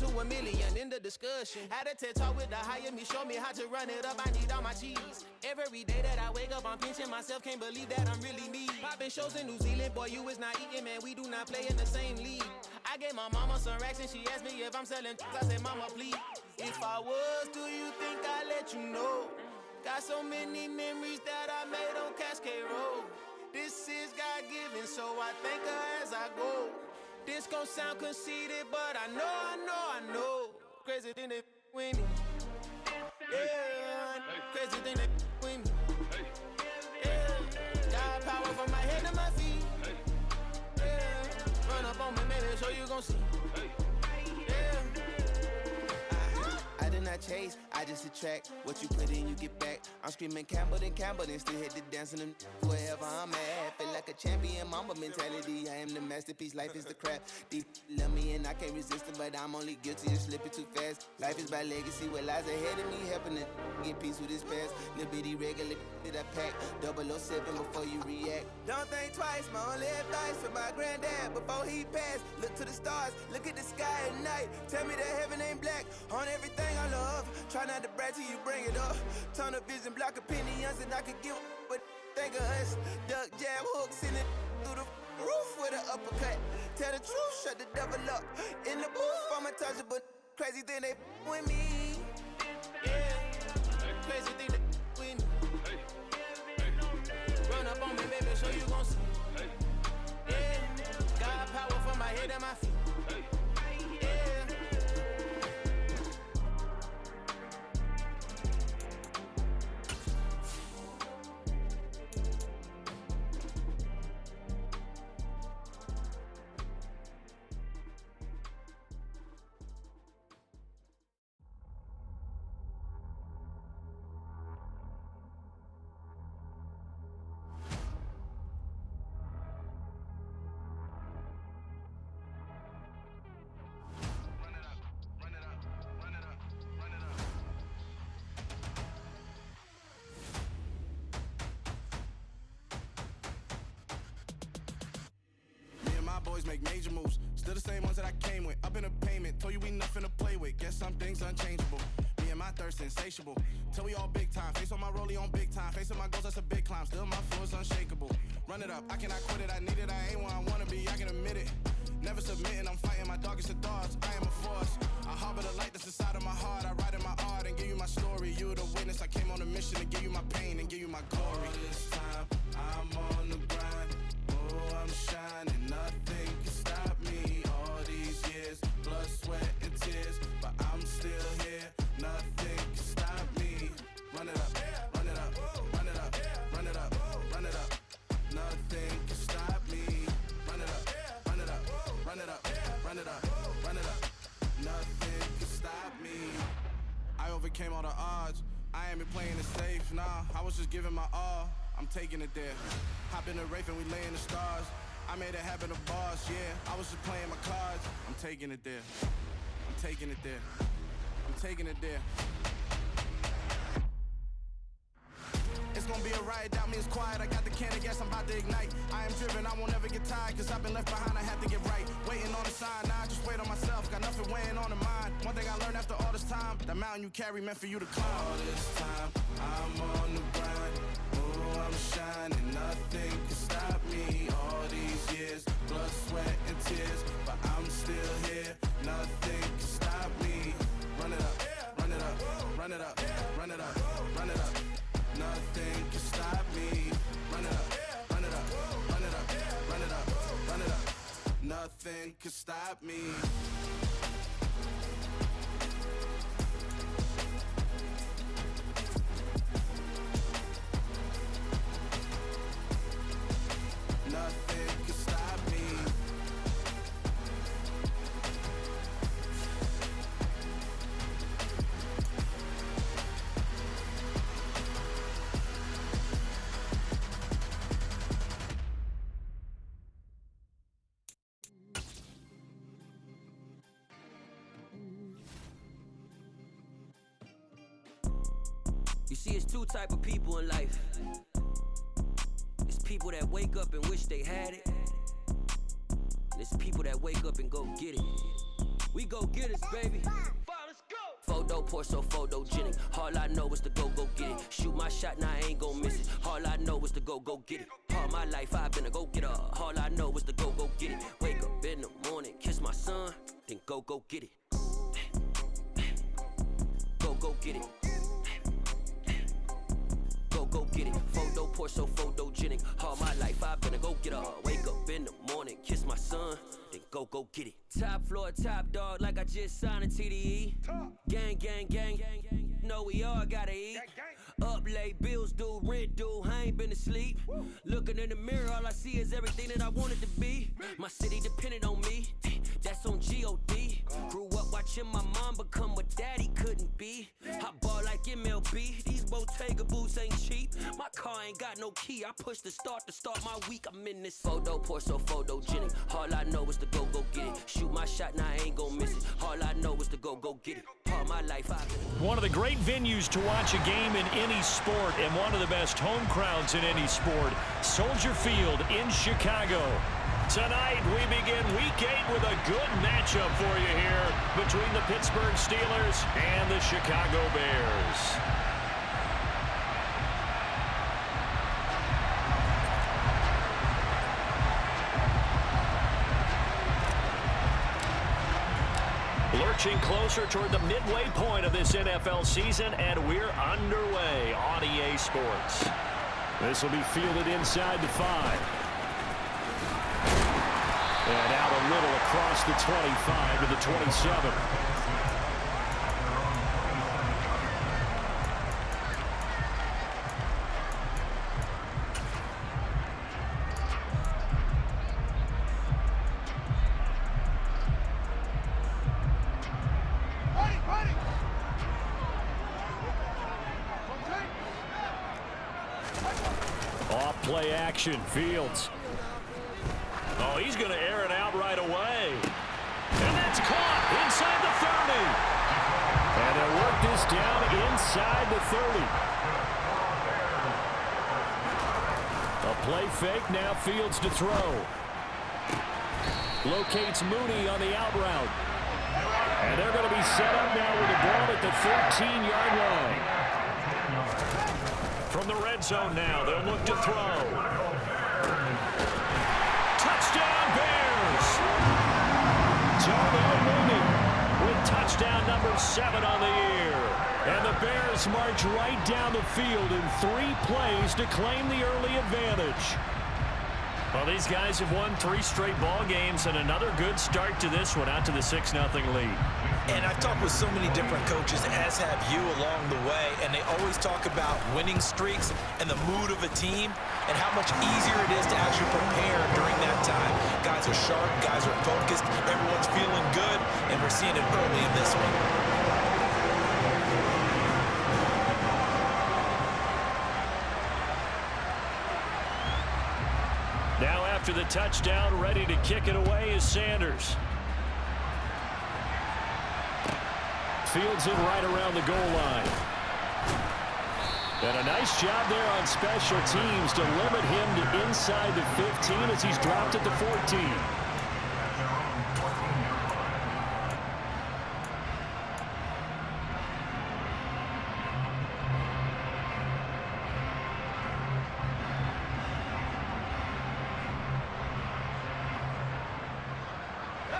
to a million in the discussion. Had a TED talk with the higher me, show me how to run it up. I need all my cheese. Every day that I wake up, I'm pinching myself. Can't believe that I'm really me. Popping shows in New Zealand, boy, you is not eating, man. We do not play in the same league. I gave my mama some racks and she asked me if I'm selling. I said, mama, please. If I was, do you think I'd let you know? Got so many memories that I made on Cascade Road. This is God-given, so I thank her as I go. This gon' sound conceited, but I know. Crazy thing they with me. Yeah, crazy thing they with me. Yeah, got power from my head to my feet. Yeah, run up on me, maybe so you gon' see. Yeah. I did not chase, I just attract. What you put in, you get back. I'm screaming Campbell, then still hit the dancing and wherever I'm at. Feel like a champion, mamba mentality. I am the masterpiece, life is the crap. These love me and I can't resist it, but I'm only guilty of slipping too fast. Life is by legacy, what lies ahead of me, helping to get peace with this past. Little bitty regular that I pack, 007 before you react. Don't think twice, my only advice for my granddad before he passed. Look to the stars, look at the sky at night. Tell me that heaven ain't black on everything I love. Try not to brag till you bring it up. Tunnel vision, block opinions, and I could give but think of us. Duck, jab, hooks in it through the roof with an uppercut. Tell the truth, shut the devil up. In the booth, I'm untouchable. Crazy thing they with me. Yeah, crazy thing they with me. Run up on me, baby, so you gon' see. Yeah, got power from my head and my feet. Boys make major moves, still the same ones that I came with. Up in a payment, told you we nothing to play with. Guess some things unchangeable. Me and my thirst insatiable. Till we all big time. Face on my rollie on big time. Facing my goals, that's a big climb. Still my flow is unshakable. Run it up, I cannot quit it. I need it, I ain't where I wanna be. I can admit it. Never submitting, I'm fighting my darkest of thoughts. I am a force. I harbor the light that's inside of my heart. I write in my art and give you my story. You the witness. I came on a mission to give you my pain and give you my glory. All this time, I'm on the grind. Oh, I'm shining, nothing can stop me. All these years, blood, sweat, and tears, but I'm still here. Nothing can stop me. Run it up, run it up, run it up, run it up, run it up. Nothing can stop me. Run it up, run it up, run it up, run it up, run it up. Nothing can stop me. I overcame all the odds. I ain't been playing it safe, nah. I was just giving my all. I'm taking it there. Hop in the Wraith and we lay in the stars. I made it happen to boss, yeah. I was just playing my cards. I'm taking it there. I'm taking it there. I'm taking it there. It's gonna be a riot, doubt me it's quiet. I got the can of gas, I'm about to ignite. I am driven, I won't ever get tired, cause I've been left behind, I have to get right. Waiting on the sign, now I just wait on myself. Got nothing weighing on the mind. One thing I learned after all this time, that mountain you carry meant for you to climb. All this time, I'm on the grind. Oh, I'm shining, nothing can stop me. All these years, blood, sweat, and tears, but I'm still here. Nothing can stop me. Run it up, run it up, run it up, run it up, run it up. Nothing can stop me. Run it up, run it up, run it up, run it up, run it up. Nothing can stop me. Nothing can stop me. You see, it's two type of people in life. It's people that wake up and wish they had it. And it's people that wake up and go get it. We go-getters, baby. Let's go. Photo poor, so photogenic. All I know is to go get it. Shoot my shot, now I ain't gon' miss it. All I know is to go get it. All my life I've been a go-getter. All I know is to go get it. Wake up in the morning, kiss my son, then go get it. Go get it. Go get it. Photo poor, so photogenic. All my life I've been a go-getter. Wake up in the morning, kiss my son, then go get it. Top floor, top dog, like I just signed a TDE. Gang, gang, gang, gang, gang. Know we all gotta eat. Up late, bills due, rent due, I ain't been asleep. Looking in the mirror, all I see is everything that I wanted to be. My city depended on me, that's on G.O.D. Grew up watching my mom become what daddy couldn't be. I ball like MLB, these Bottega boots ain't cheap. My car ain't got no key, I push the start to start my week. I'm in this photo poor, so photogenic. All I know is to go get it. Shoot my shot, now I ain't gon' miss it. All I know is to go get it. All my life I've been one of the great venues to watch a game in any sport, and one of the best home crowds in any sport, Soldier Field in Chicago. Tonight we begin Week 8 with a good matchup for you here between the Pittsburgh Steelers and the Chicago Bears. Lurching closer toward the midway point of this NFL season, and we're underway on EA Sports. This will be fielded inside the 5. And out a little across the 25 to the 27. Off play action, Fields. Oh, he's going to air it out right away. And that's caught inside the 30. And they'll work this down inside the 30. A play fake, now Fields to throw. Locates Mooney on the out route. And they're going to be set up now with the ball at the 13-yard line. From the red zone now, they'll look to throw. Touchdown Bears! Darnell Mooney with touchdown number 7 on the year. And the Bears march right down the field in 3 plays to claim the early advantage. Well, these guys have won 3 straight ball games, and another good start to this one, out to the 6-0 lead. And I've talked with so many different coaches, as have you along the way, and they always talk about winning streaks and the mood of a team and how much easier it is to actually prepare during that time. Guys are sharp, guys are focused, everyone's feeling good, and we're seeing it early in this one. Now after the touchdown, ready to kick it away is Sanders. Fields it right around the goal line. And a nice job there on special teams to limit him to inside the 15 as he's dropped at the 14.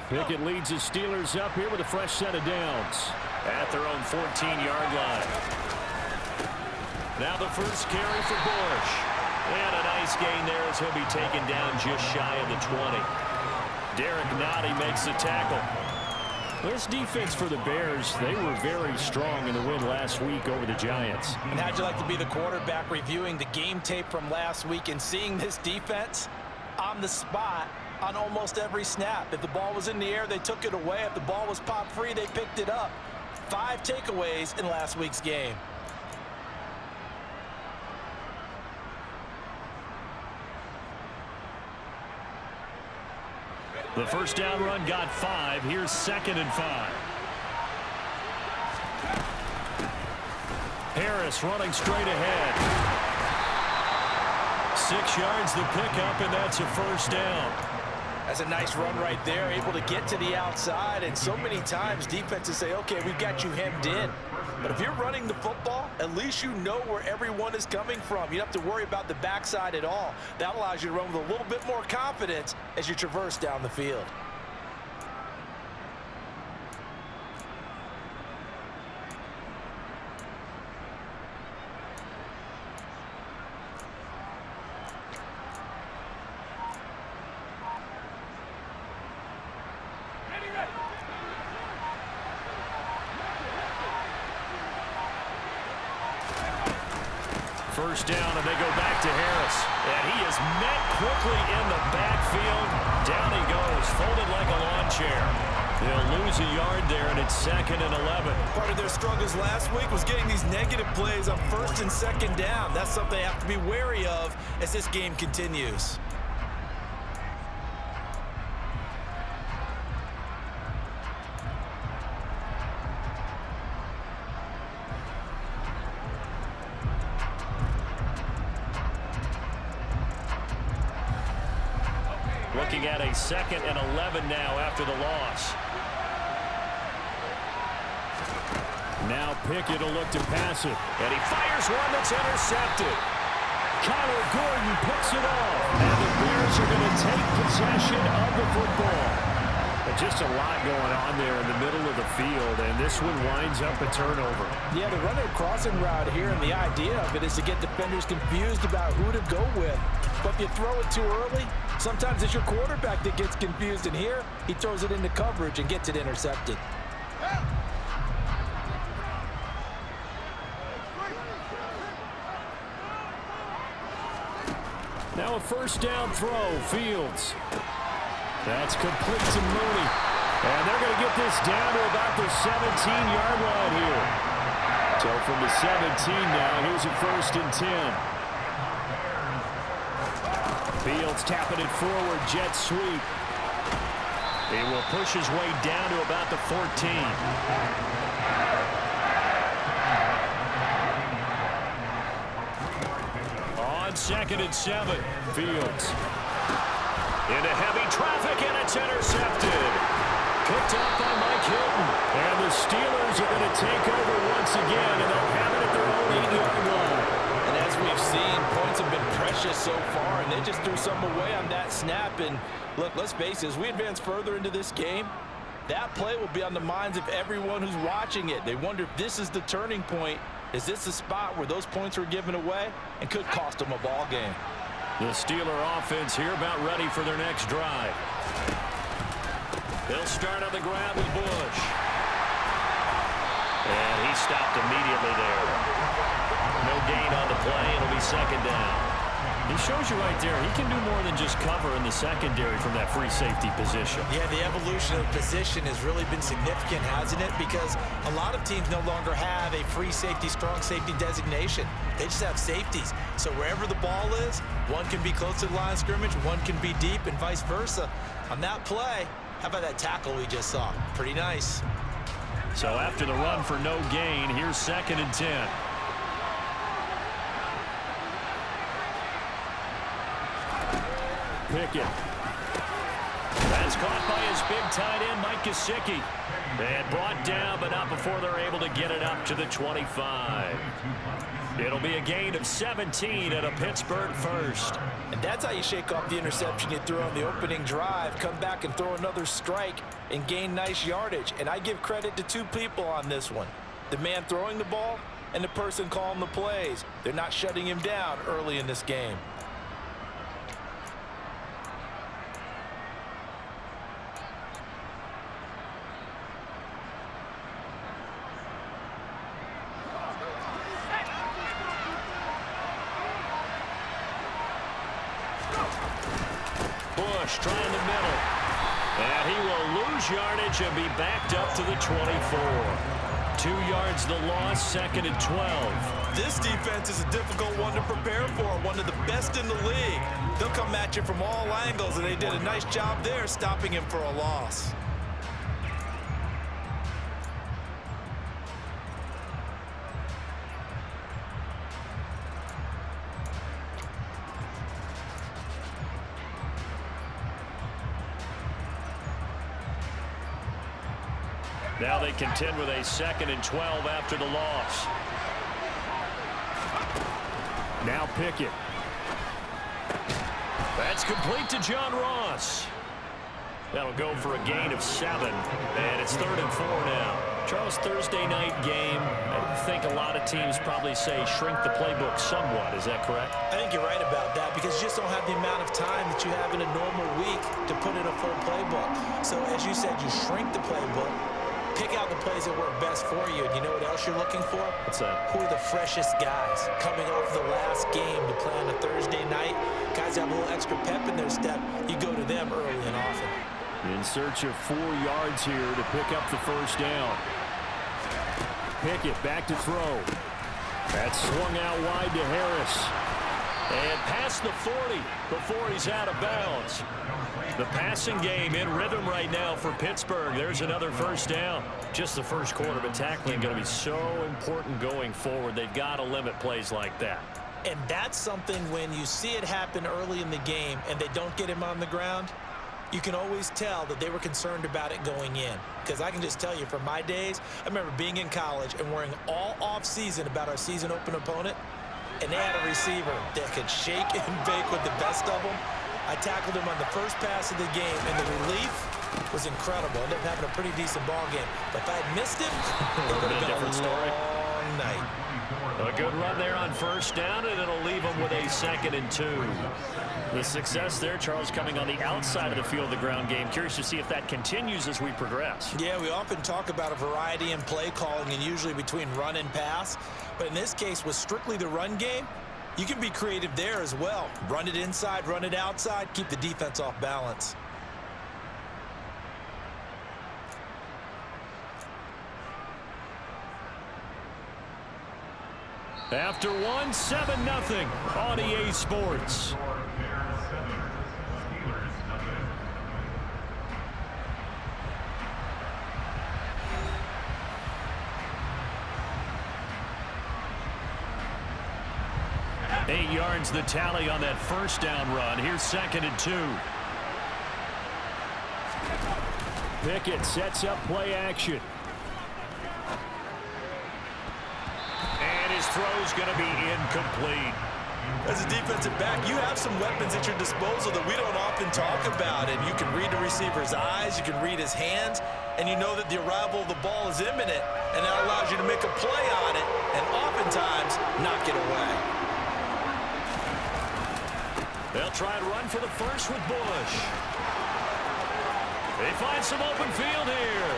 Pickett leads the Steelers up here with a fresh set of downs at their own 14-yard line. Now the first carry for Bush. And a nice gain there as he'll be taken down just shy of the 20. Derek Nottie makes the tackle. This defense for the Bears, they were very strong in the win last week over the Giants. And how'd you like to be the quarterback reviewing the game tape from last week and seeing this defense on the spot on almost every snap? If the ball was in the air, they took it away. If the ball was pop free, they picked it up. 5 takeaways in last week's game. The first down run got 5. Here's 2nd and 5. Harris running straight ahead. 6 yards the pickup, and that's a first down. That's a nice run right there, able to get to the outside, and so many times defenses say, okay, we've got you hemmed in. But if you're running the football, at least you know where everyone is coming from. You don't have to worry about the backside at all. That allows you to run with a little bit more confidence as you traverse down the field. First down, and they go back to Harris. And he is met quickly in the backfield. Down he goes, folded like a lawn chair. They'll lose a yard there, and it's 2nd and 11. Part of their struggles last week was getting these negative plays on 1st and 2nd down. That's something they have to be wary of as this game continues. Looking at a 2nd and 11 now after the loss. Now Pickett will look to pass it. And he fires one that's intercepted. Kyler Gordon picks it off. And the Bears are going to take possession of the football. But just a lot going on there in the middle of the field, and this one winds up a turnover. Yeah, they're running a crossing route here, and the idea of it is to get defenders confused about who to go with. But if you throw it too early, sometimes it's your quarterback that gets confused, and here he throws it into coverage and gets it intercepted. Now a first down throw, Fields. That's complete to Mooney. And they're going to get this down to about the 17-yard line here. So from the 17 now, here's a 1st and 10. Fields tapping it forward, jet sweep. He will push his way down to about the 14. On 2nd and 7, Fields. Into heavy traffic, and it's intercepted. Picked up by Mike Hilton. And the Steelers are going to take over once again, and they'll have it at their own 8-yard line. And as we've seen, points have been precious so far, and they just threw something away on that snap. And look, let's face it, as we advance further into this game, that play will be on the minds of everyone who's watching it. They wonder if this is the turning point. Is this the spot where those points were given away and could cost them a ball game? The Steeler offense here about ready for their next drive. They'll start on the ground with Bush. And he stopped immediately there. No gain on the play. It'll be 2nd down. He shows you right there, he can do more than just cover in the secondary from that free safety position. Yeah, the evolution of the position has really been significant, hasn't it? Because a lot of teams no longer have a free safety, strong safety designation. They just have safeties. So wherever the ball is, one can be close to the line of scrimmage, one can be deep, and vice versa. On that play, how about that tackle we just saw? Pretty nice. So after the run for no gain, here's 2nd and 10. Pickett. That's caught by his big tight end, Mike Gesicki. And brought down, but not before they're able to get it up to the 25. It'll be a gain of 17 at a Pittsburgh 1st. And that's how you shake off the interception you threw on the opening drive. Come back and throw another strike and gain nice yardage. And I give credit to two people on this one. The man throwing the ball and the person calling the plays. They're not shutting him down early in this game. Bush trying the middle. And he will lose yardage and be backed up to the 24. 2 yards the loss, 2nd and 12. This defense is a difficult one to prepare for, one of the best in the league. They'll come at you from all angles, and they did a nice job there stopping him for a loss. Now they contend with a 2nd and 12 after the loss. Now Pickett. That's complete to John Ross. That'll go for a gain of 7, and it's 3rd and 4 now. Charles, Thursday night game, I think a lot of teams probably say shrink the playbook somewhat. Is that correct? I think you're right about that because you just don't have the amount of time that you have in a normal week to put in a full playbook. So as you said, you shrink the playbook, pick out the plays that work best for you. And you know what else you're looking for? What's that? Who are the freshest guys coming off the last game to play on a Thursday night? Guys have a little extra pep in their step. You go to them early and often. In search of 4 yards here to pick up the first down. Pickett back to throw. That's swung out wide to Harris. And past the 40 before he's out of bounds. The passing game in rhythm right now for Pittsburgh. There's another first down. Just the first quarter, but tackling going to be so important going forward. They've got to limit plays like that. And that's something when you see it happen early in the game and they don't get him on the ground, you can always tell that they were concerned about it going in. Because I can just tell you from my days, I remember being in college and worrying all off-season about our season open opponent, and they had a receiver that could shake and bake with the best of them. I tackled him on the first pass of the game, and the relief was incredible. Ended up having a pretty decent ball game. But if I had missed him, it would have been a different story. Long night. A good run there on first down, and it'll leave them with a 2nd and 2. The success there, Charles, coming on the outside of the field of the ground game. Curious to see if that continues as we progress. Yeah, we often talk about a variety in play calling and usually between run and pass. But in this case, with strictly the run game, you can be creative there as well. Run it inside, run it outside, keep the defense off balance. After 1, 7-0 on EA Sports. Eight yards the tally on that first down run. Here's 2nd and 2. Pickett sets up play action. And his throw's going to be incomplete. As a defensive back, you have some weapons at your disposal that we don't often talk about. And you can read the receiver's eyes, you can read his hands, and you know that the arrival of the ball is imminent. And that allows you to make a play on it and oftentimes knock it away. They'll try and run for the first with Bush. They find some open field here.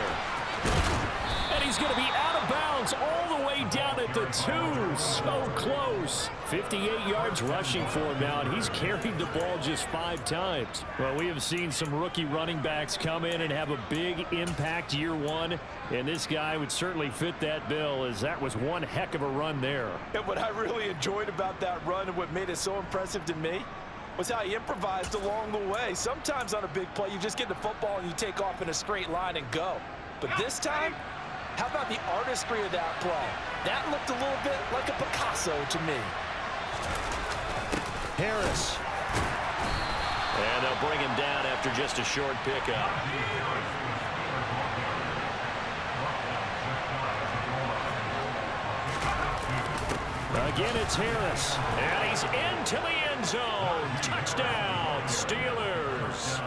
And he's going to be out of bounds all the way down at the 2. So close. 58 yards rushing for him now, and he's carried the ball just 5 times. Well, we have seen some rookie running backs come in and have a big impact year one, and this guy would certainly fit that bill, as that was one heck of a run there. And what I really enjoyed about that run and what made it so impressive to me was how he improvised along the way. Sometimes on a big play, you just get the football and you take off in a straight line and go. But this time, how about the artistry of that play? That looked a little bit like a Picasso to me. Harris. And they'll bring him down after just a short pickup. Again, it's Harris. And he's into the end zone. Touchdown, Steelers.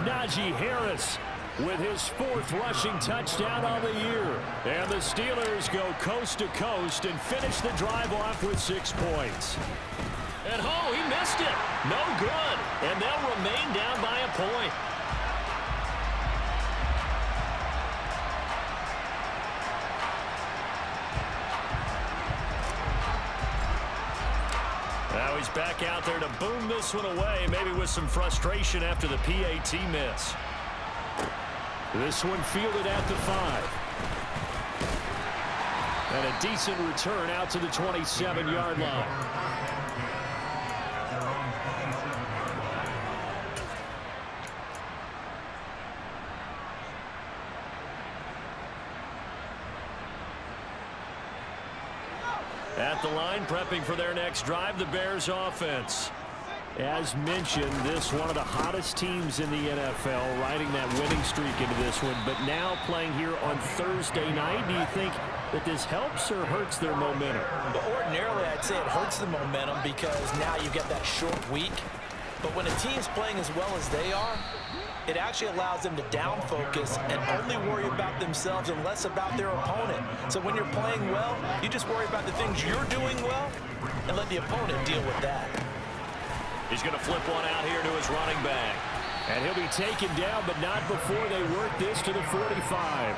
Najee Harris with his 4th rushing touchdown on the year. And the Steelers go coast to coast and finish the drive off with 6 points. And oh, he missed it. No good. And they'll remain down by a point. Now he's back out there to boom this one away, maybe with some frustration after the PAT miss. This one fielded at the 5. And a decent return out to the 27-yard line. At the line, prepping for their next drive, the Bears offense. As mentioned, this one of the hottest teams in the NFL, riding that winning streak into this one, but now playing here on Thursday night. Do you think that this helps or hurts their momentum? But ordinarily, I'd say it hurts the momentum because now you get that short week. But when a team's playing as well as they are, it actually allows them to down focus and only worry about themselves and less about their opponent. So when you're playing well, you just worry about the things you're doing well and let the opponent deal with that. He's going to flip one out here to his running back. And he'll be taken down, but not before they work this to the 45.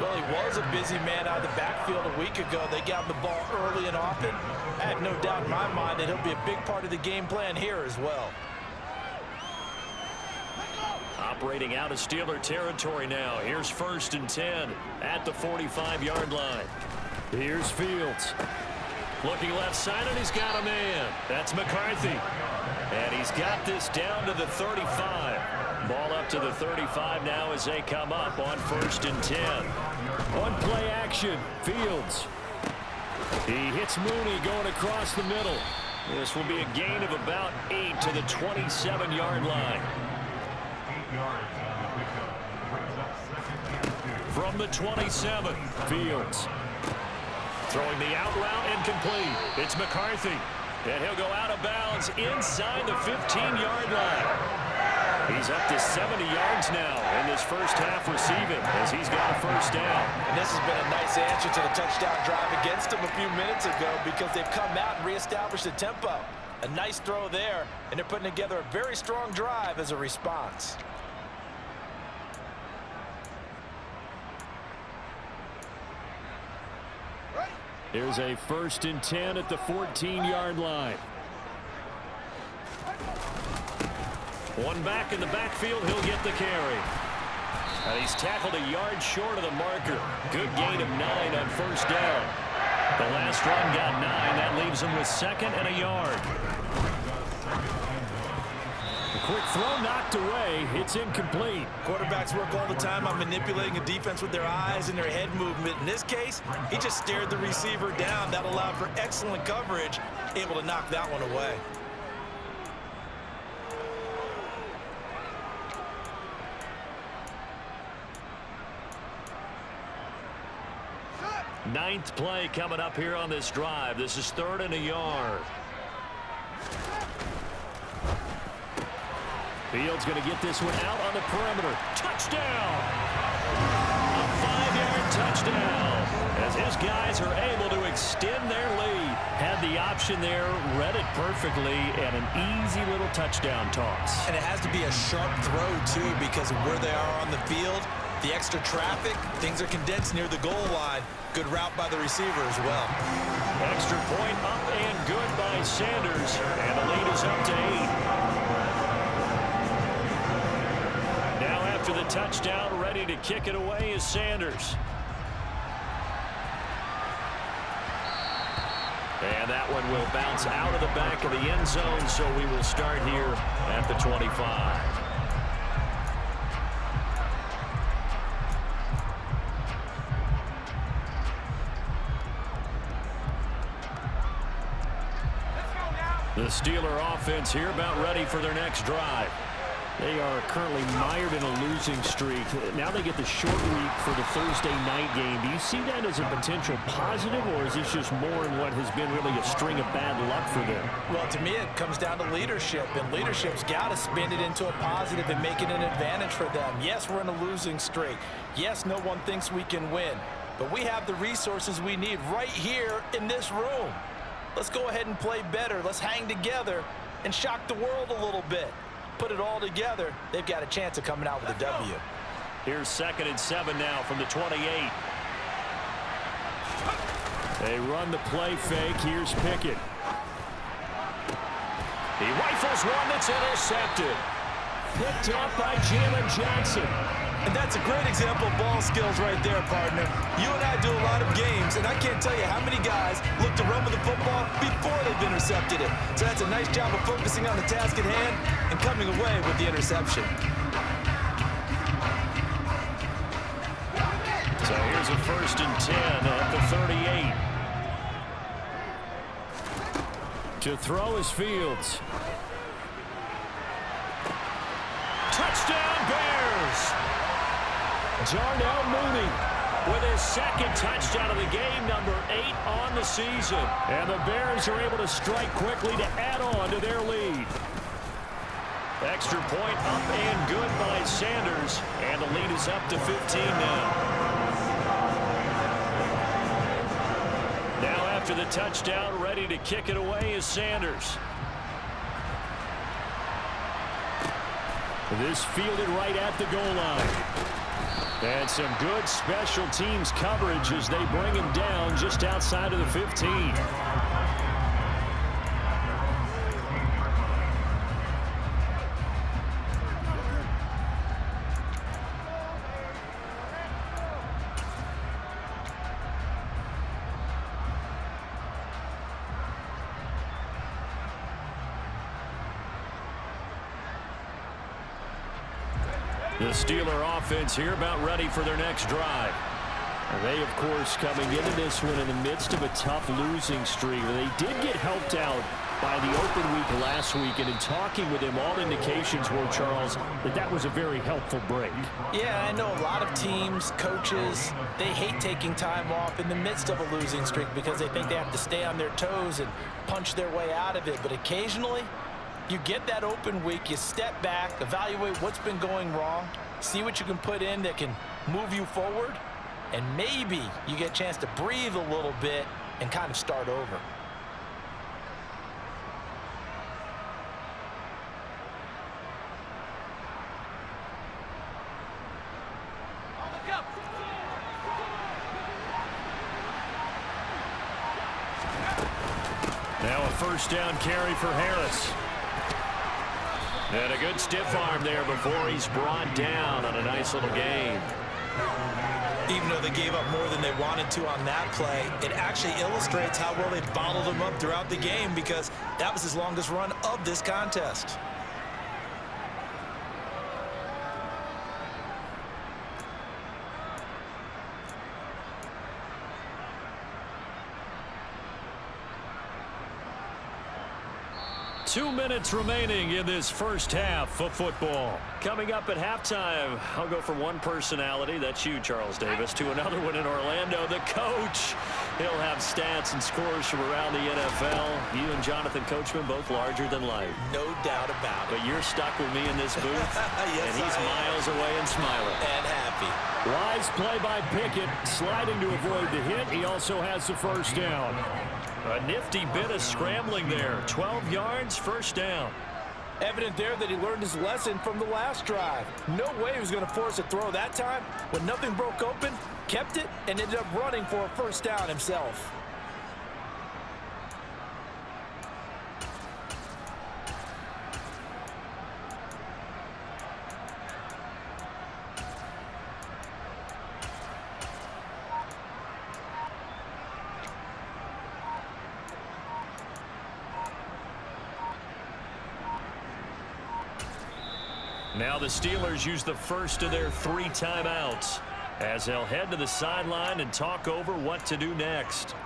Well, he was a busy man out of the backfield a week ago. They got him the ball early and often. I have no doubt in my mind that he'll be a big part of the game plan here as well. Operating out of Steeler territory now. Here's 1st and 10 at the 45-yard line. Here's Fields. Looking left side, and he's got a man. That's McCarthy. And he's got this down to the 35. Ball up to the 35 now as they come up on 1st and 10. One play action. Fields. He hits Mooney going across the middle. This will be a gain of about 8 to the 27-yard line. From the 27, Fields. Throwing the out route incomplete. It's McCarthy. And he'll go out of bounds inside the 15-yard line. He's up to 70 yards now in this first half receiving as he's got a 1st down. And this has been a nice answer to the touchdown drive against them a few minutes ago because they've come out and reestablished the tempo. A nice throw there, and they're putting together a very strong drive as a response. Here's a 1st and 10 at the 14-yard line. One back in the backfield, he'll get the carry. And he's tackled a yard short of the marker. Good gain of 9 on 1st down. The last run got 9. That leaves him with 2nd and a yard. A quick throw knocked away. It's incomplete. Quarterbacks work all the time on manipulating a defense with their eyes and their head movement. In this case, he just stared the receiver down. That allowed for excellent coverage, able to knock that one away. Ninth play coming up here on this drive. This is 3rd and a yard. Fields going to get this one out on the perimeter. Touchdown! A 5-yard touchdown as his guys are able to extend their lead. Had the option there, read it perfectly, and an easy little touchdown toss. And it has to be a sharp throw, too, because of where they are on the field. The extra traffic, things are condensed near the goal line. Good route by the receiver as well. Extra point up and good by Sanders, and the lead is up to 8. Now after the touchdown, ready to kick it away is Sanders. And that one will bounce out of the back of the end zone, so we will start here at the 25. The Steeler offense here about ready for their next drive. They are currently mired in a losing streak. Now they get the short week for the Thursday night game. Do you see that as a potential positive, or is this just more in what has been really a string of bad luck for them? Well, to me, it comes down to leadership, and leadership's got to spin it into a positive and make it an advantage for them. Yes, we're in a losing streak. Yes, no one thinks we can win, but we have the resources we need right here in this room. Let's go ahead and play better. Let's hang together and shock the world a little bit. Put it all together, they've got a chance of coming out with a W. Here's 2nd and 7 now from the 28. They run the play fake. Here's Pickett. He rifles one that's intercepted. Picked up by Jalen Johnson. And that's a great example of ball skills right there, partner. You and I do a lot of games, and I can't tell you how many guys look to run with the football before they've intercepted it. So that's a nice job of focusing on the task at hand and coming away with the interception. So here's a 1st and 10 at the 38. To throw is Fields. Touchdown Bears! Darnell Mooney with his second touchdown of the game, number 8 on the season. And the Bears are able to strike quickly to add on to their lead. Extra point up and good by Sanders. And the lead is up to 15 now. Now after the touchdown, ready to kick it away is Sanders. This fielded right at the goal line. And some good special teams coverage as they bring him down just outside of the 15. The Steeler offense here about ready for their next drive. They, of course, coming into this one in the midst of a tough losing streak. They did get helped out by the open week last week, and in talking with him, all indications were, Charles, that was a very helpful break. Yeah, I know a lot of teams, coaches, they hate taking time off in the midst of a losing streak because they think they have to stay on their toes and punch their way out of it. But occasionally, you get that open week, you step back, evaluate what's been going wrong, see what you can put in that can move you forward, and maybe you get a chance to breathe a little bit and kind of start over. Now a first down carry for Harris. And a good stiff arm there before he's brought down on a nice little gain. Even though they gave up more than they wanted to on that play, it actually illustrates how well they bottled him up throughout the game because that was his longest run of this contest. Two minutes remaining in this first half of football. Coming up at halftime, I'll go from one personality, that's you, Charles Davis, to another one in Orlando, the coach. He'll have stats and scores from around the NFL. You and Jonathan Coachman both larger than life. No doubt about it. But you're stuck with me in this booth, yes, and he's miles away and smiling. And happy. Wise play by Pickett, sliding to avoid the hit. He also has the first down. A nifty bit of scrambling there. 12 yards, first down. Evident there that he learned his lesson from the last drive. No way he was going to force a throw that time. When nothing broke open, kept it, and ended up running for a first down himself. Now the Steelers use the first of their 3 timeouts as they'll head to the sideline and talk over what to do next.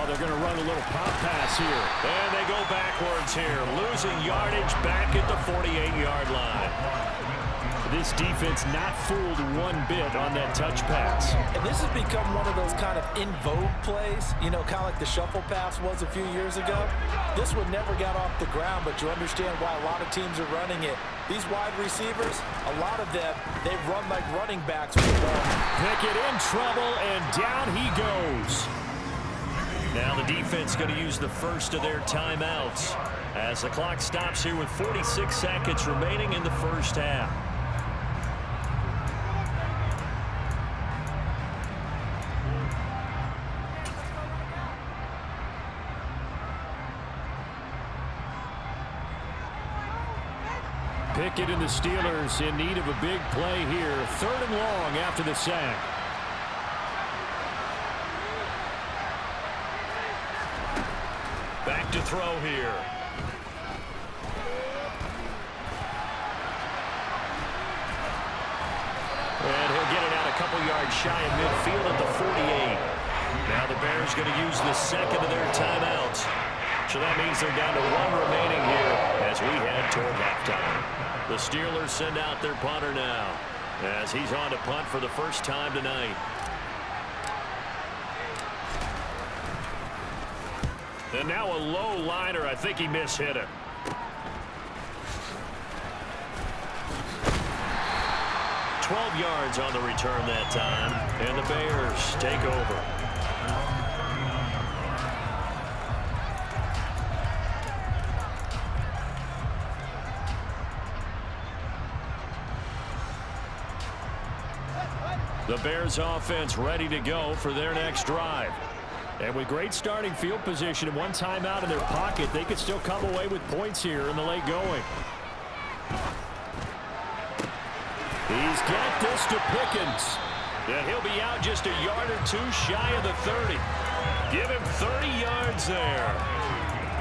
They're going to run a little pop pass here. And they go backwards here. Losing yardage back at the 48-yard line. This defense not fooled one bit on that touch pass. And this has become one of those kind of in vogue plays, you know, kind of like the shuffle pass was a few years ago. This one never got off the ground, but you understand why a lot of teams are running it. These wide receivers, a lot of them, they run like running backs with the ball. Pickett in trouble, and down he goes. Now the defense going to use the first of their timeouts as the clock stops here with 46 seconds remaining in the first half. Pickett and the Steelers in need of a big play here. 3rd and long after the sack. Back to throw here. And he'll get it out a couple yards shy of midfield at the 48. Now the Bears going to use the second of their timeouts. So that means they're down to one remaining here as we head toward halftime. The Steelers send out their punter now as he's on to punt for the first time tonight. And now a low liner. I think he mishit it. $12 yards on the return that time, and the Bears take over. The Bears offense ready to go for their next drive. And with great starting field position and one timeout in their pocket, they could still come away with points here in the late going. He's got this to Pickens. And he'll be out just a yard or two shy of the 30. Give him 30 yards there.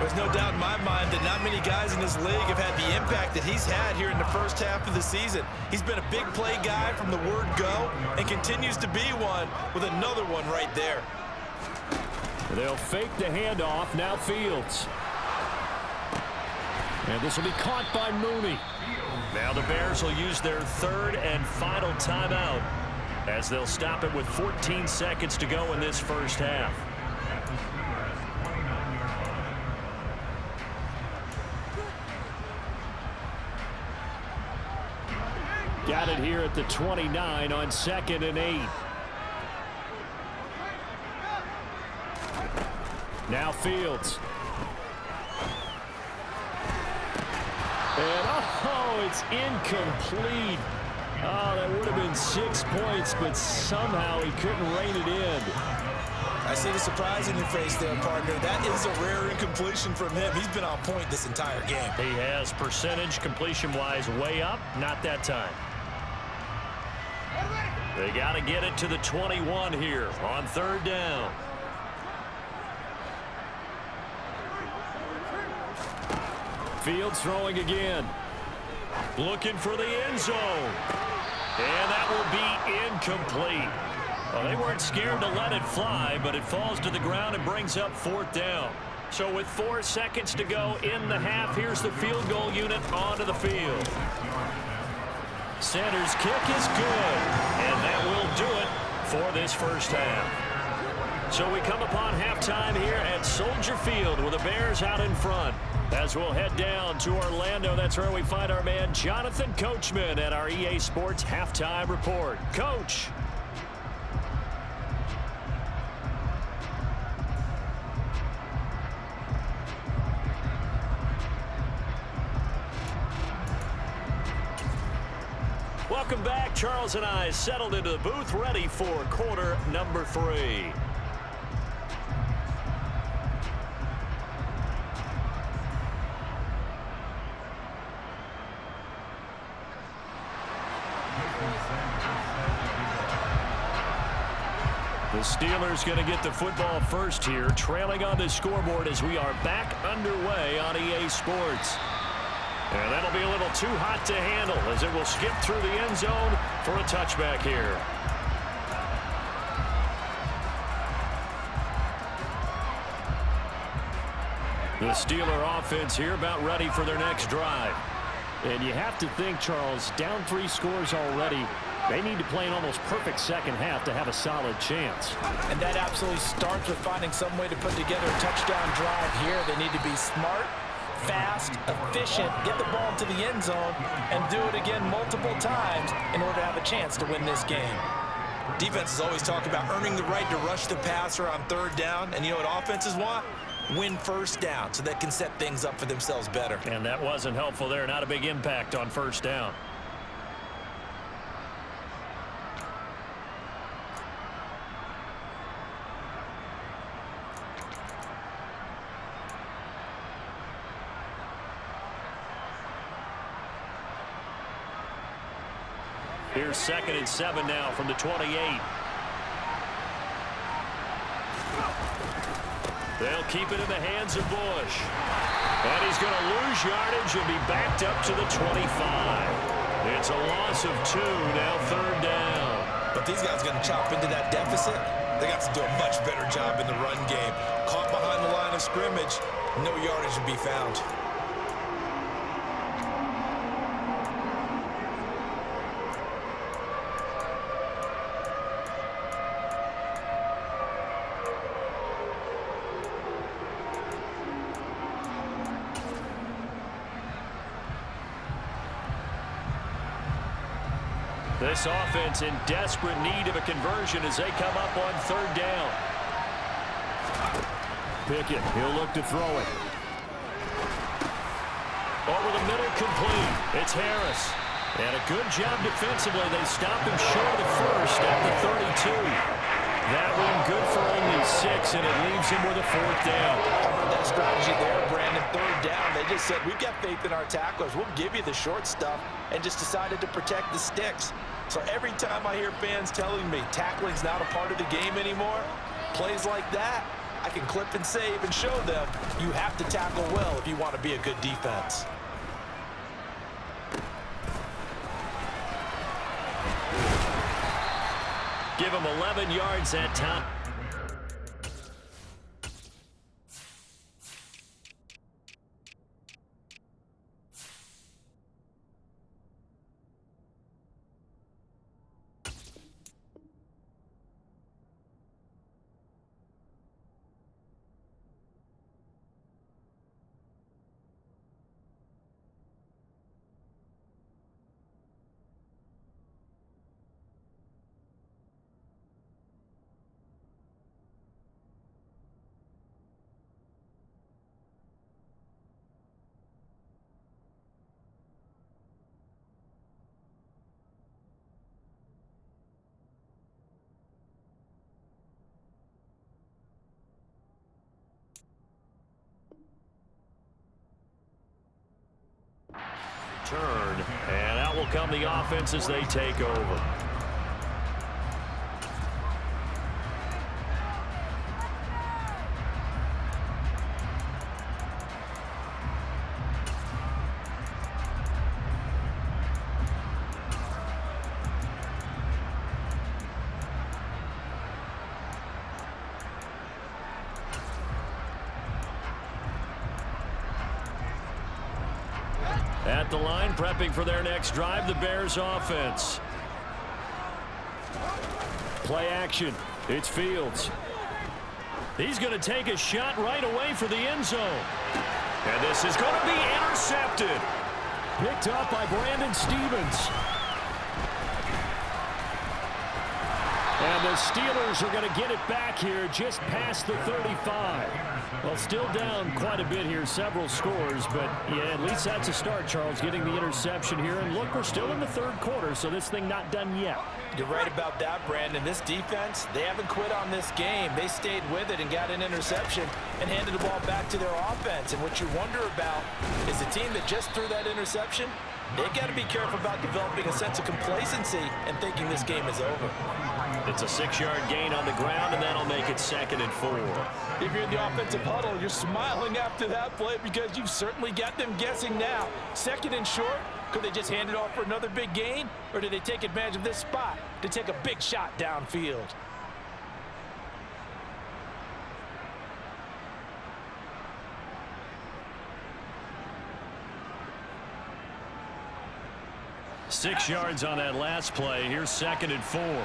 There's no doubt in my mind that not many guys in this league have had the impact that he's had here in the first half of the season. He's been a big play guy from the word go and continues to be one with another one right there. They'll fake the handoff. Now Fields. And this will be caught by Mooney. Now the Bears will use their third and final timeout as they'll stop it with 14 seconds to go in this first half. Got it here at the 29 on 2nd and 8. Now Fields. And oh, it's incomplete. Oh, that would have been 6 points, but somehow he couldn't rein it in. I see the surprise in your face there, partner. That is a rare incompletion from him. He's been on point this entire game. He has percentage completion-wise way up. Not that time. They got to get it to the 21 here on 3rd down. Fields throwing again. Looking for the end zone. And that will be incomplete. Well, they weren't scared to let it fly, but it falls to the ground and brings up 4th down. So with 4 seconds to go in the half, here's the field goal unit onto the field. Center's kick is good, and that will do it for this first half. So we come upon halftime here at Soldier Field with the Bears out in front. As we'll head down to Orlando, that's where we find our man Jonathan Coachman at our EA Sports Halftime Report. Coach. Welcome back. Charles and I settled into the booth, ready for quarter number 3. The Steelers going to get the football first here, trailing on the scoreboard as we are back underway on EA Sports. And that'll be a little too hot to handle as it will skip through the end zone for a touchback here. The Steeler offense here about ready for their next drive. And you have to think, Charles, down 3 scores already. They need to play an almost perfect second half to have a solid chance. And that absolutely starts with finding some way to put together a touchdown drive here. They need to be smart, fast, efficient, get the ball to the end zone, and do it again multiple times in order to have a chance to win this game. Defenses always talk about earning the right to rush the passer on 3rd down, and you know what offenses want? Win 1st down so they can set things up for themselves better. And that wasn't helpful there. Not a big impact on 1st down. Here's 2nd and 7 now from the 28. They'll keep it in the hands of Bush. And he's going to lose yardage and be backed up to the 25. It's a loss of 2, now 3rd down. But these guys are going to chop into that deficit. They got to do a much better job in the run game. Caught behind the line of scrimmage, no yardage to be found. This offense in desperate need of a conversion as they come up on 3rd down. Pickett, he'll look to throw it. Over the middle, complete. It's Harris. And a good job defensively. They stop him short of the first at the 32. That one good for only 6, and it leaves him with a 4th down. That strategy there, Brandon, 3rd down. They just said, we've got faith in our tacklers. We'll give you the short stuff, and just decided to protect the sticks. So every time I hear fans telling me tackling's not a part of the game anymore, plays like that, I can clip and save and show them you have to tackle well if you want to be a good defense. Give him 11 yards that time. Turn, and out will come the offense as they take over. At the line, prepping for their next drive, the Bears offense. Play action. It's Fields. He's going to take a shot right away for the end zone. And this is going to be intercepted. Picked up by Brandon Stevens. And the Steelers are going to get it back here just past the 35. Well, still down quite a bit here, several scores, but yeah, at least that's a start, Charles, getting the interception here. And look, we're still in the 3rd quarter, so this thing not done yet. You're right about that, Brandon. This defense, they haven't quit on this game. They stayed with it and got an interception and handed the ball back to their offense. And what you wonder about is the team that just threw that interception, they've got to be careful about developing a sense of complacency and thinking this game is over. It's a 6-yard gain on the ground, and that'll make it 2nd and 4. If you're in the offensive huddle, you're smiling after that play because you've certainly got them guessing now. 2nd and short, could they just hand it off for another big gain, or did they take advantage of this spot to take a big shot downfield? Six yards on that last play. Here's 2nd and 4.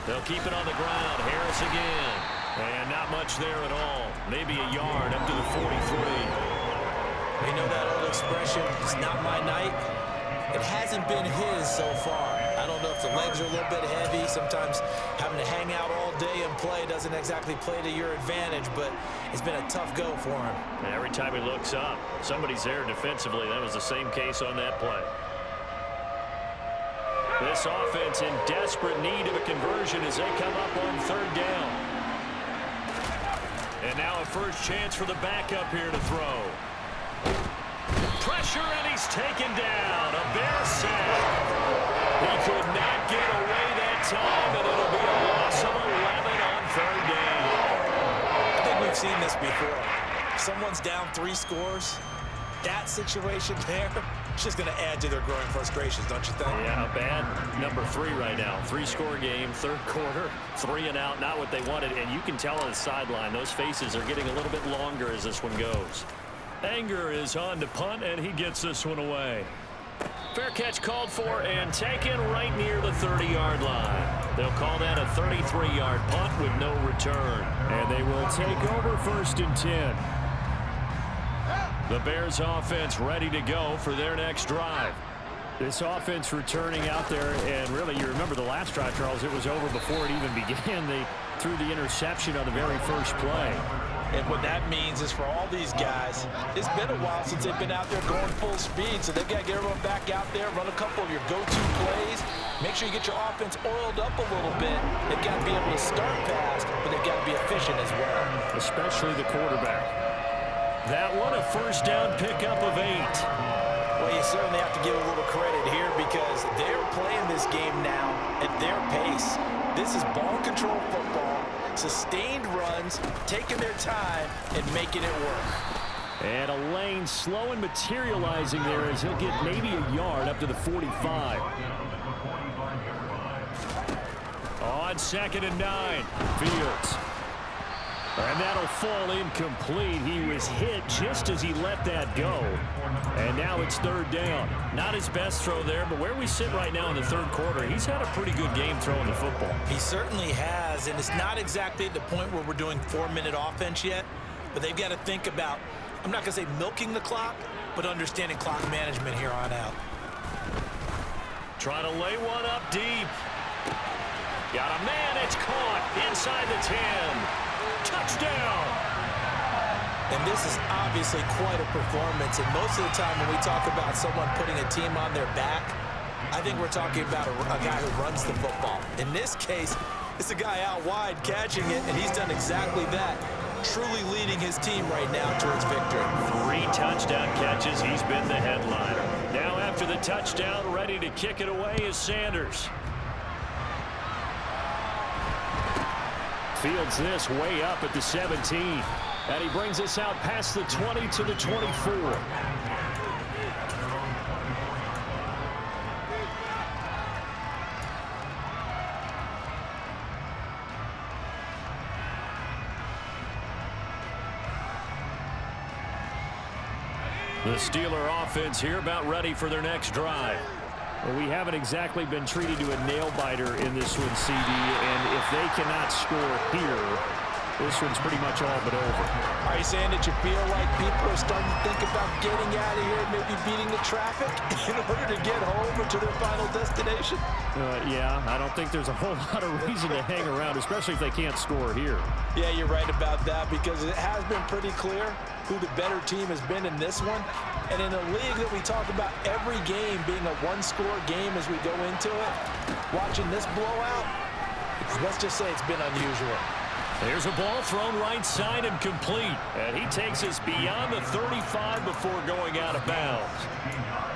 They'll keep it on the ground. Harris again. And not much there at all. Maybe a yard up to the 43. You know that old expression, it's not my night? It hasn't been his so far. I don't know if the legs are a little bit heavy. Sometimes having to hang out all day and play doesn't exactly play to your advantage, but it's been a tough go for him. And every time he looks up, somebody's there defensively. That was the same case on that play. This offense in desperate need of a conversion as they come up on 3rd down. And now a first chance for the backup here to throw. Pressure, and he's taken down. A Bear sack. He could not get away that time, and it'll be a loss of 11 on third down. I think we've seen this before. If someone's down 3 scores, that situation there, it's just going to add to their growing frustrations, don't you think? Yeah, bad number 3 right now. 3-score game, third quarter, 3 and out, not what they wanted. And you can tell on the sideline, those faces are getting a little bit longer as this one goes. Anger is on to punt, and he gets this one away. Fair catch called for and taken right near the 30-yard line. They'll call that a 33-yard punt with no return. And they will take over 1st and 10. The Bears offense ready to go for their next drive. This offense returning out there, and really, you remember the last drive, Charles, it was over before it even began. They threw the interception on the very first play. And what that means is for all these guys, it's been a while since they've been out there going full speed, so they've got to get everyone back out there, run a couple of your go-to plays, make sure you get your offense oiled up a little bit. They've got to be able to start fast, but they've got to be efficient as well. Especially the quarterback. That one, a first down pickup of 8. Well, you certainly have to give a little credit here because they're playing this game now at their pace. This is ball control football, sustained runs, taking their time, and making it work. And a lane slow and materializing there as he'll get maybe a yard up to the 45. On 2nd and 9, Fields. And that'll fall incomplete. He was hit just as he let that go. And now it's 3rd down. Not his best throw there, but where we sit right now in the 3rd quarter, he's had a pretty good game throwing the football. He certainly has, and it's not exactly at the point where we're doing 4-minute offense yet, but they've got to think about, I'm not going to say milking the clock, but understanding clock management here on out. Trying to lay one up deep. Got a man, it's caught inside the 10. Touchdown! And this is obviously quite a performance, and most of the time when we talk about someone putting a team on their back, I think we're talking about a guy who runs the football. In this case, it's a guy out wide catching it, and he's done exactly that, truly leading his team right now towards victory. 3 touchdown catches. He's been the headliner. Now after the touchdown, ready to kick it away is Sanders. Fields this way up at the 17. And he brings us out past the 20 to the 24. The Steeler offense here about ready for their next drive. Well, we haven't exactly been treated to a nail-biter in this one, CD, and if they cannot score here, this one's pretty much all but over. Are you saying that you feel like people are starting to think about getting out of here, maybe beating the traffic in order to get home or to their final destination? Yeah, I don't think there's a whole lot of reason to hang around, especially if they can't score here. Yeah, you're right about that because it has been pretty clear who the better team has been in this one. And in a league that we talk about every game being a one-score game as we go into it, watching this blowout, let's just say it's been unusual. There's a ball thrown right side and complete. And he takes us beyond the 35 before going out of bounds.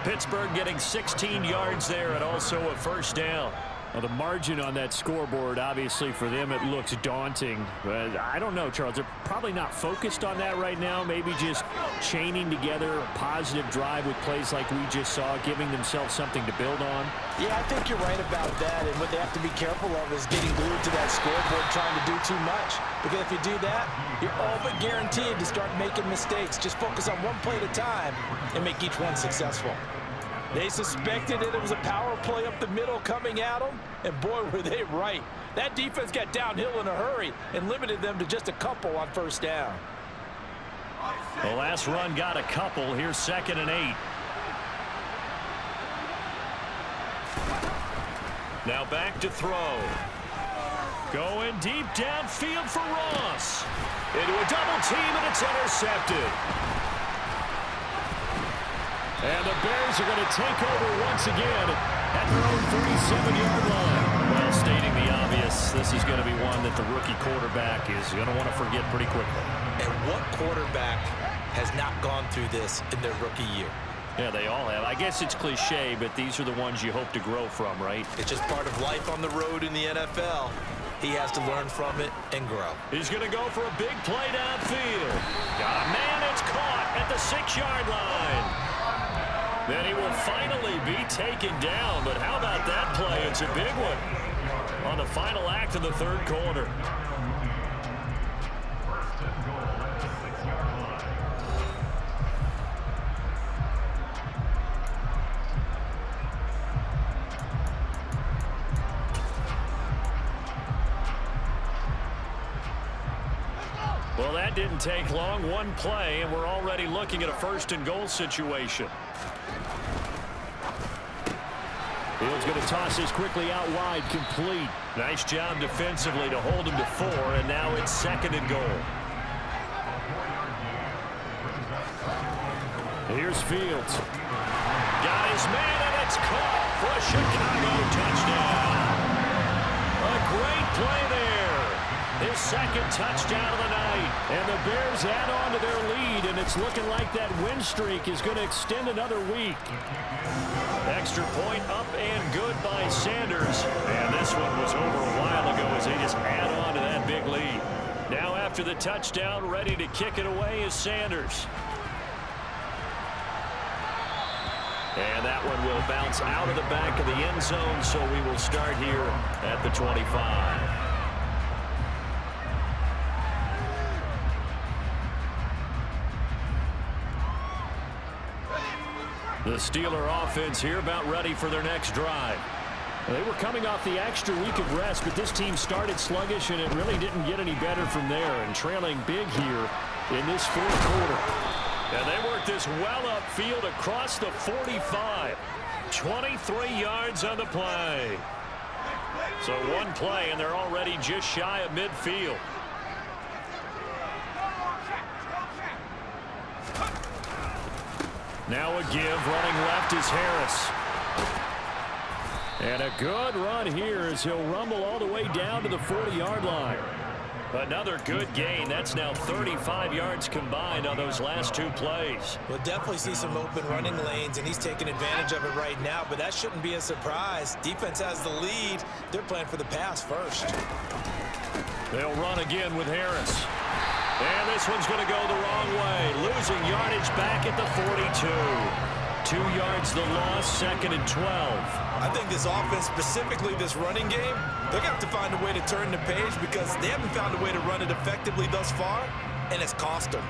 Pittsburgh getting 16 yards there and also a first down. Well, the margin on that scoreboard, obviously, for them, it looks daunting. But I don't know, Charles. They're probably not focused on that right now. Maybe just chaining together a positive drive with plays like we just saw, giving themselves something to build on. Yeah, I think you're right about that. And what they have to be careful of is getting glued to that scoreboard, trying to do too much. Because if you do that, you're all but guaranteed to start making mistakes. Just focus on one play at a time and make each one successful. They suspected that it was a power play up the middle coming at them, and boy, were they right. That defense got downhill in a hurry and limited them to just a couple on first down. The last run got a couple. Here's 2nd and 8. Now back to throw. Going deep downfield for Ross. Into a double team, and it's intercepted. And the Bears are going to take over once again at their own 37-yard line. Well, stating the obvious, this is going to be one that the rookie quarterback is going to want to forget pretty quickly. And what quarterback has not gone through this in their rookie year? Yeah, they all have. I guess it's cliche, but these are the ones you hope to grow from, right? It's just part of life on the road in the NFL. He has to learn from it and grow. He's going to go for a big play downfield. Got a man, it's caught at the 6-yard line. Then he will finally be taken down, but how about that play? It's a big one on the final act of the third quarter. Well, that didn't take long. One play, and we're already looking at a 1st and goal situation. Fields going to toss this quickly out wide, complete. Nice job defensively to hold him to 4, and now it's 2nd and goal. Here's Fields. Got his man, and it's caught for a Chicago touchdown. A great play there. His 2nd touchdown of the night. And the Bears add on to their lead, and it's looking like that win streak is going to extend another week. Extra point up and good by Sanders. And this one was over a while ago as they just add on to that big lead. Now after the touchdown, ready to kick it away is Sanders. And that one will bounce out of the back of the end zone, so we will start here at the 25. The Steeler offense here about ready for their next drive. They were coming off the extra week of rest, but this team started sluggish, and it really didn't get any better from there, and trailing big here in this 4th quarter. And they worked this well upfield across the 45. 23 yards on the play. So one play, and they're already just shy of midfield. Now a give, running left is Harris. And a good run here as he'll rumble all the way down to the 40-yard line. Another good gain. That's now 35 yards combined on those last 2 plays. We'll definitely see some open running lanes, and he's taking advantage of it right now, but that shouldn't be a surprise. Defense has the lead. They're playing for the pass first. They'll run again with Harris. And this one's going to go the wrong way. Losing yardage back at the 42. 2 yards the loss, 2nd and 12. I think this offense, specifically this running game, they're going to have to find a way to turn the page because they haven't found a way to run it effectively thus far, and it's cost them.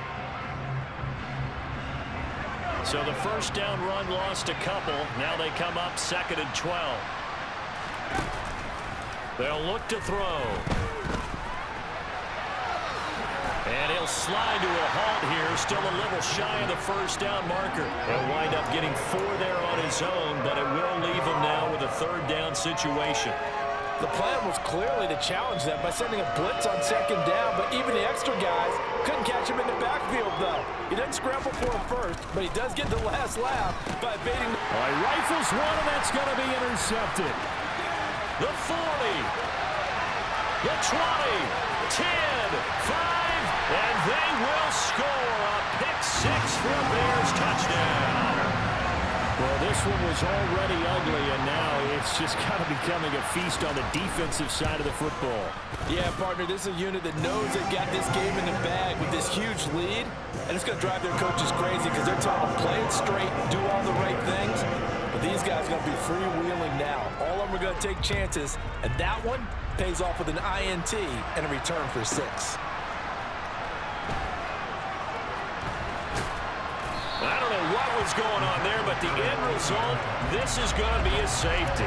So the 1st down run lost a couple. Now they come up 2nd and 12. They'll look to throw. And he'll slide to a halt here, still a little shy of the 1st down marker. He'll wind up getting 4 there on his own, but it will leave him now with a 3rd down situation. The plan was clearly to challenge them by sending a blitz on 2nd down, but even the extra guys couldn't catch him in the backfield, though. He doesn't scramble for him first, but he does get the last laugh by evading. All right, rifles one, and that's going to be intercepted. The 40, the 20, 10, 5. And they will score a pick-6 for a Bears touchdown. Well, this one was already ugly, and now it's just kind of becoming a feast on the defensive side of the football. Yeah, partner, this is a unit that knows they've got this game in the bag with this huge lead, and it's going to drive their coaches crazy because they're telling them play it straight, do all the right things. But these guys are going to be freewheeling now. All of them are going to take chances, and that one pays off with an INT and a return for 6. I don't know what was going on there, but the end result, this is going to be a safety.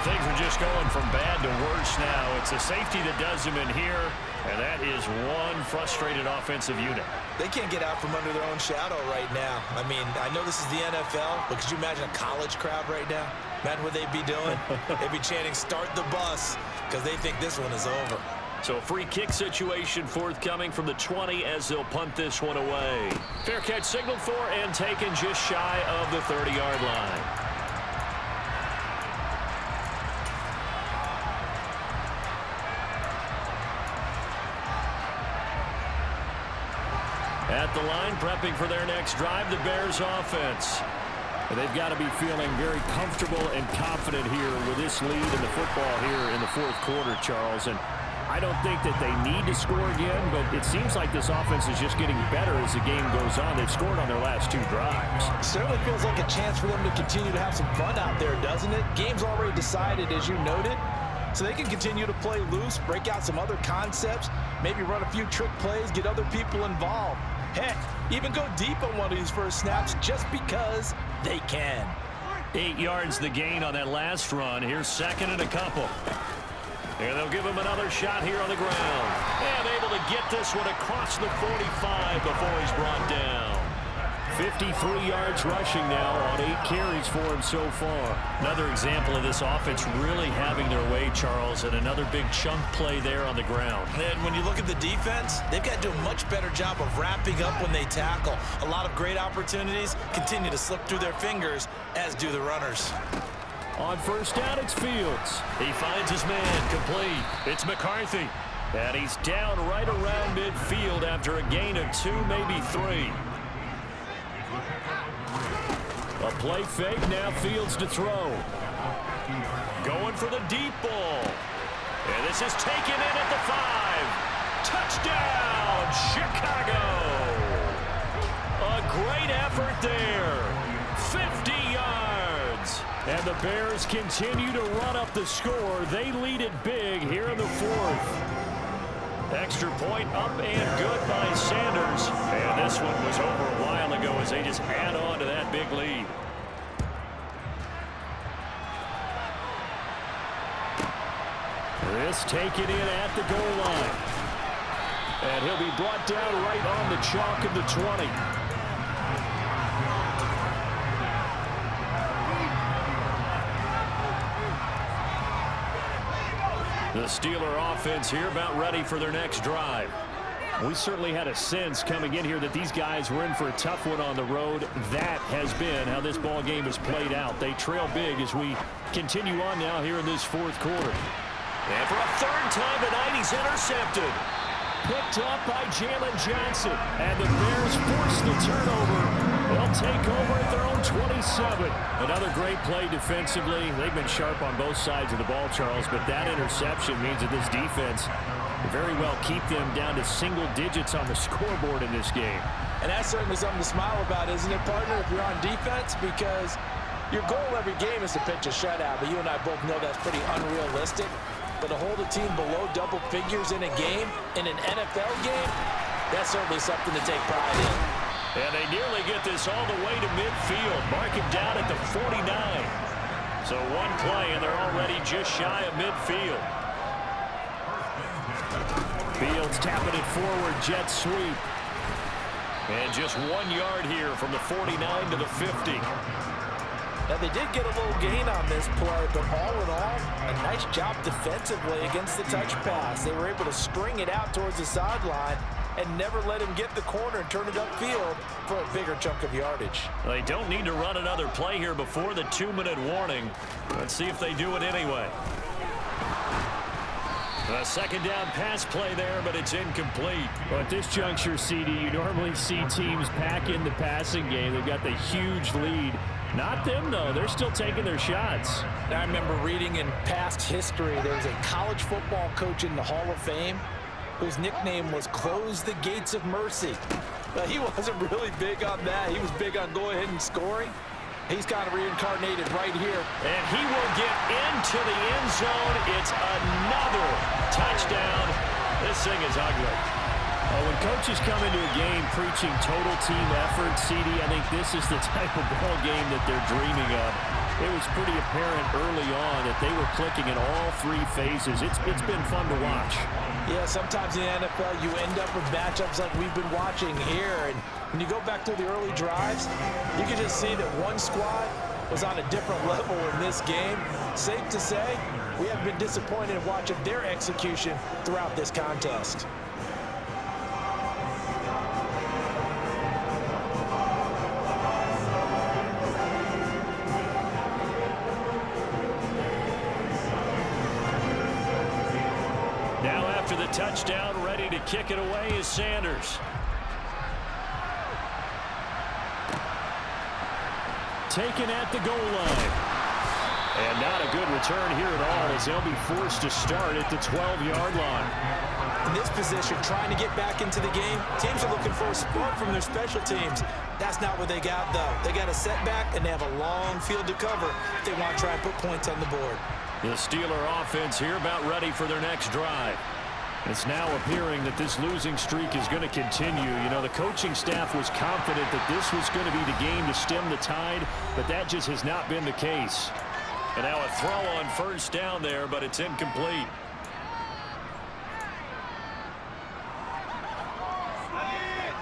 Things are just going from bad to worse now. It's a safety that does them in here, and that is one frustrated offensive unit. They can't get out from under their own shadow right now. I mean, I know this is the NFL, but could you imagine a college crowd right now? Imagine what they'd be doing. They'd be chanting, "Start the bus," because they think this one is over. So a free kick situation forthcoming from the 20 as they'll punt this one away. Fair catch signaled for and taken just shy of the 30-yard line. At the line, prepping for their next drive, the Bears offense. And they've got to be feeling very comfortable and confident here with this lead in the football here in the fourth quarter, Charles. And I don't think that they need to score again, but it seems like this offense is just getting better as the game goes on. They've scored on their last 2 drives. Certainly feels like a chance for them to continue to have some fun out there, doesn't it? Game's already decided, as you noted. So they can continue to play loose, break out some other concepts, maybe run a few trick plays, get other people involved. Heck, even go deep on one of these first snaps just because they can. 8 yards the gain on that last run. Here's second and a couple. And they'll give him another shot here on the ground. And able to get this one across the 45 before he's brought down. 53 yards rushing now on 8 carries for him so far. Another example of this offense really having their way, Charles, and another big chunk play there on the ground. And when you look at the defense, they've got to do a much better job of wrapping up when they tackle. A lot of great opportunities continue to slip through their fingers, as do the runners. On first down, it's Fields. He finds his man complete. It's McCarthy. And he's down right around midfield after a gain of 2, maybe 3. A play fake, now Fields to throw. Going for the deep ball. And this is taken in at the 5. Touchdown, Chicago. A great effort there. 50 yards. And the Bears continue to run up the score. They lead it big here in the 4th. Extra point up and good by Sanders. And this one was over a while ago as they just add on to that big lead. This taken in at the goal line. And he'll be brought down right on the chalk of the 20. The Steeler offense here about ready for their next drive. We certainly had a sense coming in here that these guys were in for a tough one on the road. That has been how this ball game has played out. They trail big as we continue on now here in this 4th quarter. And for a 3rd time tonight, he's intercepted. Picked up by Jalen Johnson. And the Bears force the turnover. They'll take over at their own 27. Another great play defensively. They've been sharp on both sides of the ball, Charles, but that interception means that this defense very well keep them down to single digits on the scoreboard in this game. And that's certainly something to smile about, isn't it, partner, if you're on defense? Because your goal every game is to pitch a shutout, but you and I both know that's pretty unrealistic. But to hold a team below double figures in a game, in an NFL game, that's certainly something to take pride in. And they nearly get this all the way to midfield. Mark him down at the 49. So one play, and they're already just shy of midfield. Fields tapping it forward, jet sweep. And just 1 yard here from the 49 to the 50. Now, they did get a little gain on this play, but all in all, a nice job defensively against the touch pass. They were able to string it out towards the sideline and never let him get the corner and turn it upfield for a bigger chunk of yardage. They don't need to run another play here before the 2-minute warning. Let's see if they do it anyway. A second down pass play there, but it's incomplete. Well, at this juncture, CD, you normally see teams pack in the passing game. They've got the huge lead. Not them, though. They're still taking their shots. Now, I remember reading in past history, there was a college football coach in the Hall of Fame whose nickname was Close the Gates of Mercy. But he wasn't really big on that. He was big on go ahead and scoring. He's kind of reincarnated right here. And he will get into the end zone. It's another touchdown. This thing is ugly. When coaches come into a game preaching total team effort, CD, I think this is the type of ball game that they're dreaming of. It was pretty apparent early on that they were clicking in all 3 phases. It's been fun to watch. Yeah, sometimes in the NFL you end up with matchups like we've been watching here. And when you go back through the early drives, you can just see that one squad was on a different level in this game. Safe to say, we have been disappointed in watching their execution throughout this contest. Now after the touchdown, ready to kick it away is Sanders. taken at the goal line. And not a good return here at all as they'll be forced to start at the 12-yard line. In this position, trying to get back into the game, teams are looking for a spark from their special teams. That's not what they got, though. They got a setback, and they have a long field to cover if they want to try and put points on the board. The Steeler offense here about ready for their next drive. It's now appearing that this losing streak is going to continue. You know, the coaching staff was confident that this was going to be the game to stem the tide, but that just has not been the case. And now a throw on first down there, but it's incomplete.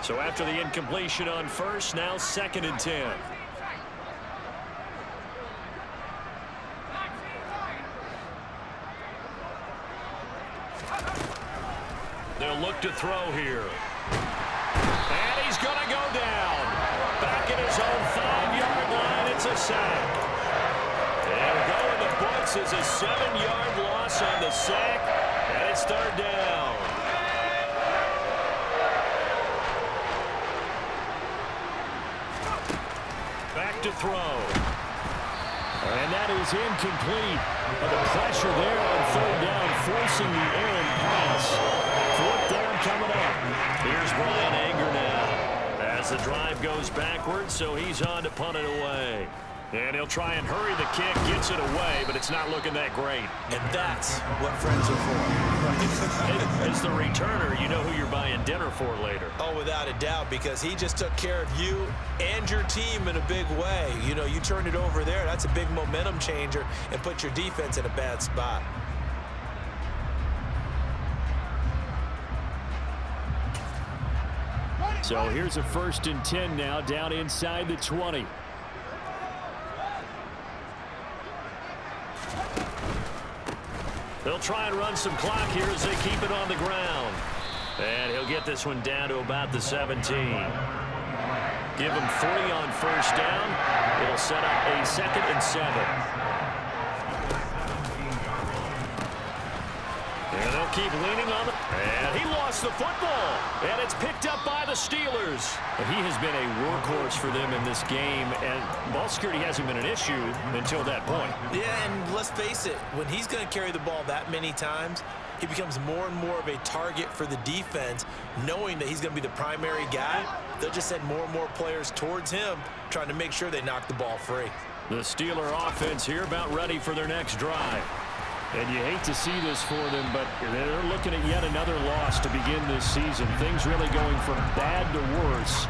So after the incompletion on first, now 2nd and 10. They'll look to throw here. And he's going to go down. Back at his own 5-yard line, it's a sack. And we're going to books as a 7-yard loss on the sack, and it's 3rd down. Back to throw. And that is incomplete. The pressure there on 3rd down, forcing the errant pass. 4th down coming up. Here's Brian Anger now. As the drive goes backwards, so he's on to punt it away. And he'll try and hurry the kick, gets it away, but it's not looking that great. And that's what friends are for. As the returner, you know who you're buying dinner for later. Oh, without a doubt, because he just took care of you and your team in a big way. You know, you turned it over there. That's a big momentum changer and put your defense in a bad spot. So here's a 1st and 10 now, down inside the 20. They'll try and run some clock here as they keep it on the ground. And he'll get this one down to about the 17. Give him 3 on first down. It'll set up a 2nd and 7. And they'll keep leaning on it. And he lost the football. And it's picked up by the Steelers. But he has been a workhorse for them in this game. And ball security hasn't been an issue until that point. Yeah, and let's face it, when he's going to carry the ball that many times, he becomes more and more of a target for the defense, knowing that he's going to be the primary guy. They'll just send more and more players towards him, trying to make sure they knock the ball free. The Steeler offense here about ready for their next drive. And you hate to see this for them, but they're looking at yet another loss to begin this season. Things really going from bad to worse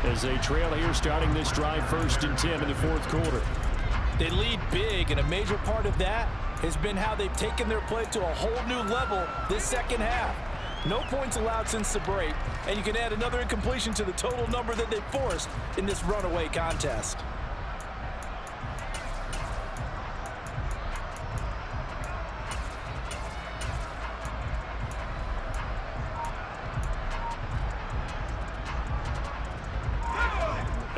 as they trail here starting this drive 1st and 10 in the 4th quarter. They lead big, and a major part of that has been how they've taken their play to a whole new level this second half. No points allowed since the break, and you can add another incompletion to the total number that they forced in this runaway contest.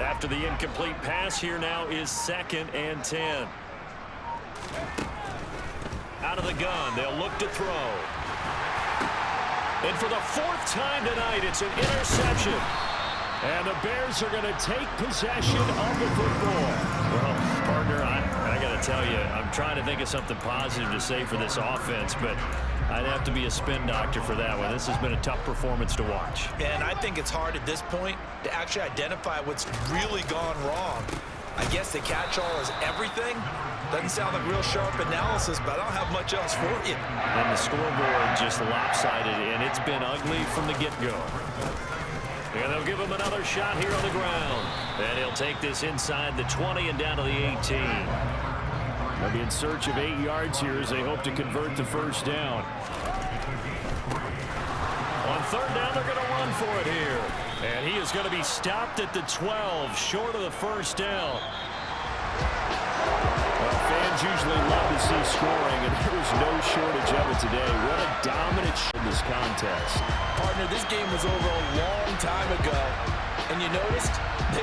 After the incomplete pass, here now is 2nd and 10. Out of the gun, they'll look to throw. And for the 4th time tonight, it's an interception. And the Bears are going to take possession of the football. Well, partner, I got to tell you, I'm trying to think of something positive to say for this offense, but I'd have to be a spin doctor for that one. This has been a tough performance to watch. And I think it's hard at this point to actually identify what's really gone wrong. I guess the catch-all is everything. Doesn't sound like real sharp analysis, but I don't have much else for you. And the scoreboard just lopsided, and it's been ugly from the get-go. And they'll give him another shot here on the ground. And he'll take this inside the 20 and down to the 18. They'll be in search of 8 yards here as they hope to convert the first down. On 3rd down, they're going to run for it here. And he is going to be stopped at the 12, short of the first down. Well, fans usually love to see scoring, and there was no shortage of it today. What a dominant in this contest. Partner, this game was over a long time ago, and you noticed they